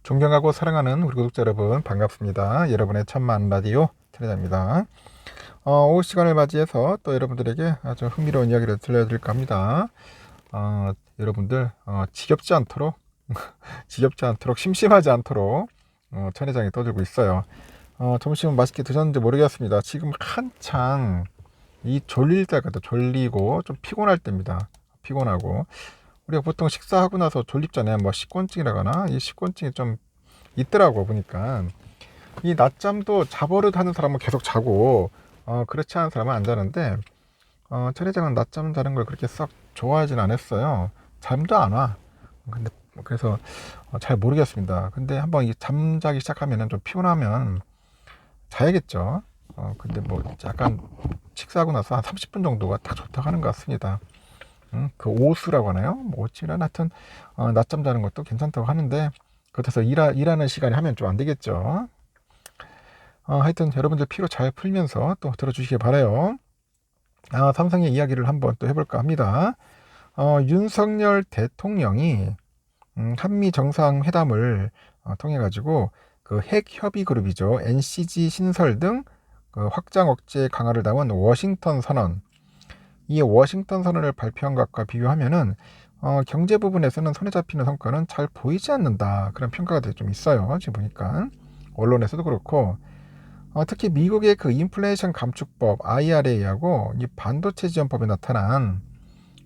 존경하고 사랑하는 우리 구독자 여러분 반갑습니다. 여러분의 천만 라디오 천혜자입니다. 오후 시간을 맞이해서 또 여러분들에게 아주 흥미로운 이야기를 들려드릴까 합니다. 여러분들 지겹지 않도록 지겹지 않도록 심심하지 않도록 천혜장이 떠들고 있어요. 점심은 맛있게 드셨는지 모르겠습니다. 지금 한창 이 졸릴 때가 졸리고 좀 피곤할 때입니다. 피곤하고 우리가 보통 식사하고 나서 졸립잖아요. 뭐 식곤증이라거나 이 식곤증이 좀 있더라고 보니까 이 낮잠도 자버릇 하는 사람은 계속 자고 그렇지 않은 사람은 안 자는데 천혜장은 낮잠 자는 걸 그렇게 썩 좋아하진 않았어요. 잠도 안 와. 근데 그래서 잘 모르겠습니다. 근데 한번 이 잠자기 시작하면은 좀 피곤하면 자야겠죠. 근데 뭐 약간 식사하고 나서 한 30분 정도가 딱 좋다고 하는 것 같습니다. 그 오수라고 하나요? 뭐 오치란 하여튼 낮잠 자는 것도 괜찮다고 하는데 그렇다고 일하는 시간에 하면 좀 안 되겠죠. 하여튼 여러분들 피로 잘 풀면서 또 들어주시기 바라요. 삼성의 이야기를 한번 또 해볼까 합니다. 윤석열 대통령이 한미 정상회담을 통해 가지고 그 핵 협의 그룹이죠. NCG 신설 등 그 확장 억제 강화를 담은 워싱턴 선언. 이 워싱턴 선언을 발표한 것과 비교하면은 경제 부분에서는 손에 잡히는 성과는 잘 보이지 않는다. 그런 평가가 좀 있어요. 지금 보니까 언론에서도 그렇고 특히 미국의 그 인플레이션 감축법 IRA하고 이 반도체 지원법에 나타난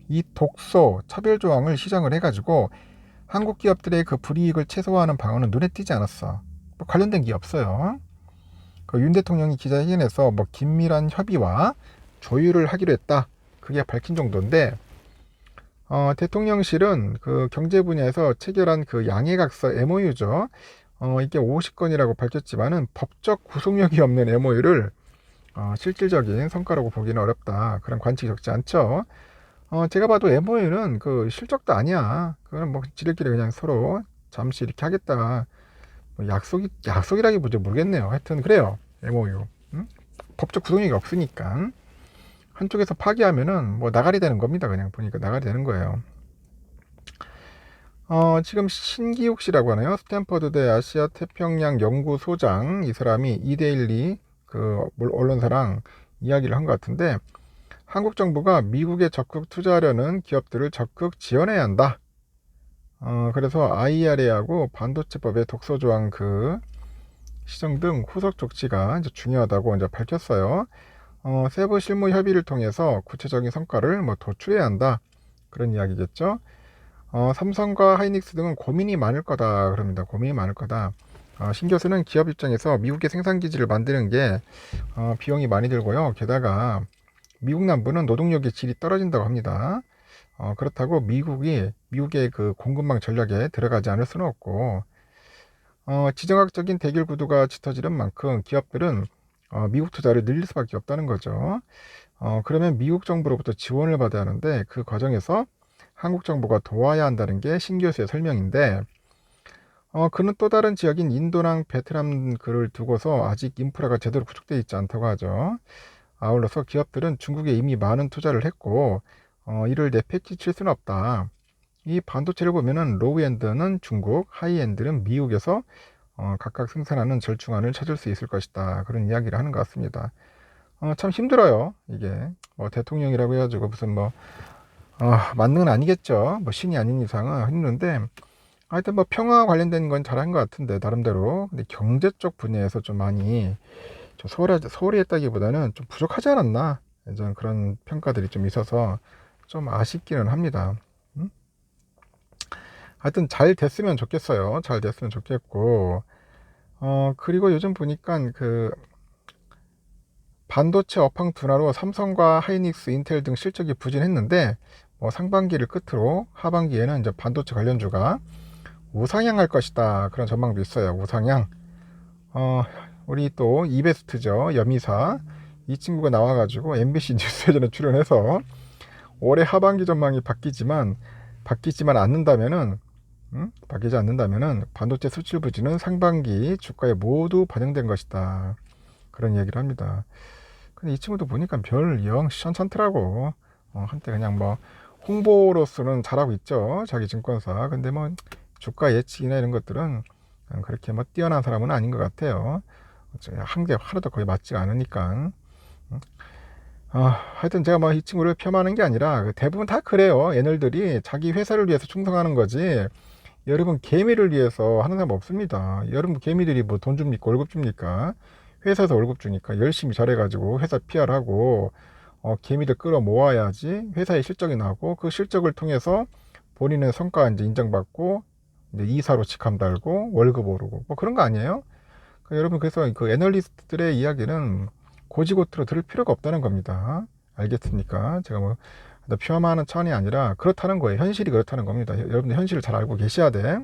이 독소 차별 조항을 시정을 해가지고 한국 기업들의 그 불이익을 최소화하는 방안은 눈에 띄지 않았어. 뭐 관련된 게 없어요. 그 윤 대통령이 기자회견에서 뭐 긴밀한 협의와 조율을 하기로 했다. 그게 밝힌 정도인데 대통령실은 그 경제 분야에서 체결한 그 양해각서 MOU죠. 이게 50건이라고 밝혔지만은 법적 구속력이 없는 MOU를 실질적인 성과라고 보기는 어렵다. 그런 관측이 적지 않죠. 제가 봐도 MOU는 그 실적도 아니야. 그건 뭐 지들끼리 그냥 서로 잠시 이렇게 하겠다. 뭐 약속이라기보다 모르겠네요. 하여튼 그래요. MOU. 법적 구속력이 없으니까. 한쪽에서 파기하면은 뭐 나가리 되는 겁니다. 그냥 보니까 나가리 되는 거예요. 지금 신기욱 씨라고 하나요? 스탠퍼드대 아시아 태평양 연구소장 이 사람이 이데일리 그 언론사랑 이야기를 한 것 같은데 한국 정부가 미국에 적극 투자하려는 기업들을 적극 지원해야 한다. 그래서 IRA하고 반도체법의 독소 조항 그 시정 등 후속 조치가 이제 중요하다고 이제 밝혔어요. 세부 실무 협의를 통해서 구체적인 성과를 뭐 도출해야 한다. 그런 이야기겠죠. 삼성과 하이닉스 등은 고민이 많을 거다. 그럽니다. 고민이 많을 거다. 신 교수는 기업 입장에서 미국의 생산기지를 만드는 게 비용이 많이 들고요. 게다가 미국 남부는 노동력의 질이 떨어진다고 합니다. 그렇다고 미국의 그 공급망 전략에 들어가지 않을 수는 없고 지정학적인 대결 구도가 짙어지는 만큼 기업들은 미국 투자를 늘릴 수밖에 없다는 거죠. 그러면 미국 정부로부터 지원을 받아야 하는데 그 과정에서 한국 정부가 도와야 한다는 게 신 교수의 설명인데 그는 또 다른 지역인 인도랑 베트남 그를 두고서 아직 인프라가 제대로 구축되어 있지 않다고 하죠. 아울러서 기업들은 중국에 이미 많은 투자를 했고 이를 내팽개칠 수는 없다. 이 반도체를 보면은 로우엔드는 중국, 하이엔드는 미국에서 각각 생산하는 절충안을 찾을 수 있을 것이다. 그런 이야기를 하는 것 같습니다. 참 힘들어요. 이게 뭐 대통령이라고 해가지고 무슨 뭐 만능은 아니겠죠. 뭐 신이 아닌 이상은 힘든데 하여튼 뭐 평화 관련된 건 잘한 것 같은데 나름대로. 근데 경제 쪽 분야에서 좀 많이 좀 소홀히 했다기보다는 좀 부족하지 않았나. 저는 그런 평가들이 좀 있어서 좀 아쉽기는 합니다. 하여튼 잘 됐으면 좋겠어요. 잘 됐으면 좋겠고 그리고 요즘 보니까 그 반도체 업황 둔화로 삼성과 하이닉스, 인텔 등 실적이 부진했는데 뭐 상반기를 끝으로 하반기에는 이제 반도체 관련주가 우상향할 것이다. 그런 전망도 있어요. 우상향. 우리 또 이베스트죠. 여미사. 이 친구가 나와가지고 MBC 뉴스에 출연해서 올해 하반기 전망이 바뀌지만 않는다면은 바뀌지 않는다면은 반도체 수출 부진은 상반기 주가에 모두 반영된 것이다. 그런 얘기를 합니다. 근데 이 친구도 보니까 별 영 시원찮더라고. 한때 그냥 뭐 홍보로서는 잘하고 있죠. 자기 증권사. 근데 뭐 주가 예측이나 이런 것들은 그렇게 뭐 뛰어난 사람은 아닌 것 같아요. 한 개 하나도 거의 맞지가 않으니까. 하여튼 제가 뭐 이 친구를 폄하하는 게 아니라 대부분 다 그래요. 얘네들이 자기 회사를 위해서 충성하는 거지 여러분 개미를 위해서 하는 사람 없습니다. 여러분 개미들이 뭐 돈 줍니까? 월급 줍니까? 회사에서 월급 주니까 열심히 잘해가지고 회사 PR하고 개미들 끌어 모아야지 회사의 실적이 나고 그 실적을 통해서 본인의 성과 이제 인정받고 이제 이사로 직함 달고 월급 오르고 뭐 그런 거 아니에요? 여러분 그래서 그 애널리스트들의 이야기는 고지고대로 들을 필요가 없다는 겁니다. 알겠습니까? 제가 뭐 폄하하는 차원이 아니라 그렇다는 거예요. 현실이 그렇다는 겁니다. 여러분들 현실을 잘 알고 계셔야 돼.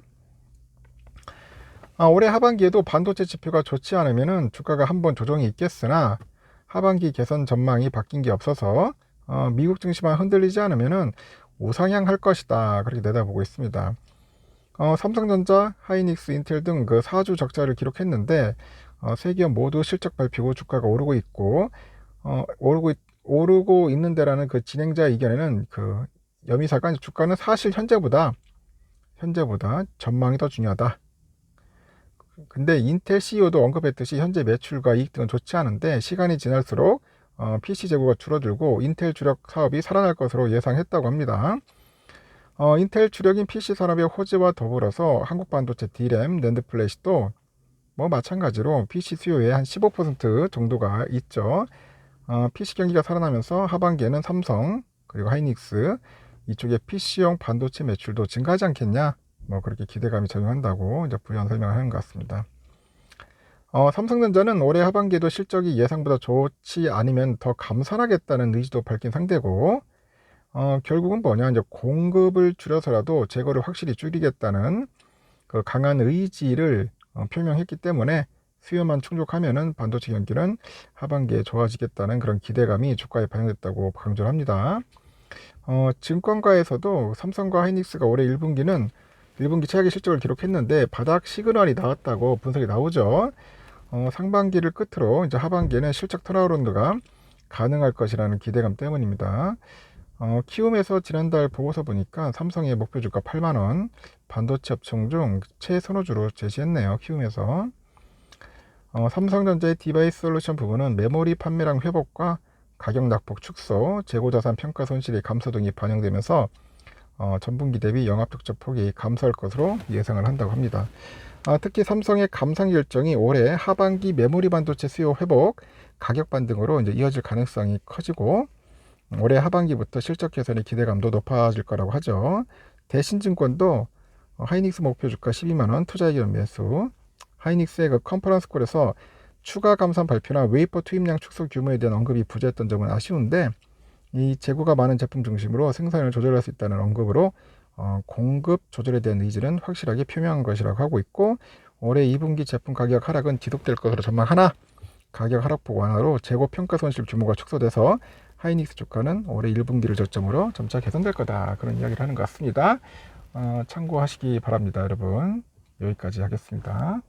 올해 하반기에도 반도체 지표가 좋지 않으면은 주가가 한번 조정이 있겠으나 하반기 개선 전망이 바뀐 게 없어서 미국 증시만 흔들리지 않으면은 우상향할 것이다. 그렇게 내다보고 있습니다. 삼성전자, 하이닉스, 인텔 등 그 4주 적자를 기록했는데 세 기업 모두 실적 발표고 주가가 오르고 있고 오르고 있는데라는 그 진행자 의견에는 그 여미사가 주가는 사실 현재보다 전망이 더 중요하다. 근데 인텔 CEO도 언급했듯이 현재 매출과 이익 등은 좋지 않은데 시간이 지날수록 PC 재고가 줄어들고 인텔 주력 사업이 살아날 것으로 예상했다고 합니다. 인텔 주력인 PC 산업의 호재와 더불어서 한국 반도체 D램, 낸드 플래시도 뭐 마찬가지로 PC 수요의 한 15% 정도가 있죠. PC 경기가 살아나면서 하반기에는 삼성 그리고 하이닉스 이쪽에 PC용 반도체 매출도 증가하지 않겠냐? 뭐 그렇게 기대감이 작용한다고 이제 부연 설명을 하는 것 같습니다. 삼성전자는 올해 하반기에도 실적이 예상보다 좋지 않으면 더 감산하겠다는 의지도 밝힌 상대고 결국은 뭐냐 이제 공급을 줄여서라도 재고를 확실히 줄이겠다는 그 강한 의지를 표명했기 때문에 수요만 충족하면은 반도체 경기는 하반기에 좋아지겠다는 그런 기대감이 주가에 반영됐다고 강조를 합니다. 증권가에서도 삼성과 하이닉스가 올해 1분기 최악의 실적을 기록했는데 바닥 시그널이 나왔다고 분석이 나오죠. 상반기를 끝으로 이제 하반기에는 실적 턴어라운드가 가능할 것이라는 기대감 때문입니다. 키움에서 지난달 보고서 보니까 삼성의 목표 주가 8만원, 반도체 업종 중 최선호주로 제시했네요. 키움에서. 삼성전자의 디바이스 솔루션 부분은 메모리 판매량 회복과 가격 낙폭 축소, 재고자산 평가 손실의 감소 등이 반영되면서 전분기 대비 영업적자 폭이 감소할 것으로 예상을 한다고 합니다. 특히 삼성의 감산 결정이 올해 하반기 메모리 반도체 수요 회복, 가격 반등으로 이제 이어질 가능성이 커지고 올해 하반기부터 실적 개선의 기대감도 높아질 거라고 하죠. 대신증권도 하이닉스 목표 주가 12만원 투자의견 매수, 하이닉스의 그 컨퍼런스 콜에서 추가 감산 발표나 웨이퍼 투입량 축소 규모에 대한 언급이 부재했던 점은 아쉬운데 이 재고가 많은 제품 중심으로 생산을 조절할 수 있다는 언급으로 공급 조절에 대한 의지는 확실하게 표명한 것이라고 하고 있고 올해 2분기 제품 가격 하락은 지속될 것으로 전망하나 가격 하락폭 완화로 재고 평가 손실 규모가 축소돼서 하이닉스 주가는 올해 1분기를 저점으로 점차 개선될 거다 그런 이야기를 하는 것 같습니다. 참고하시기 바랍니다. 여러분 여기까지 하겠습니다.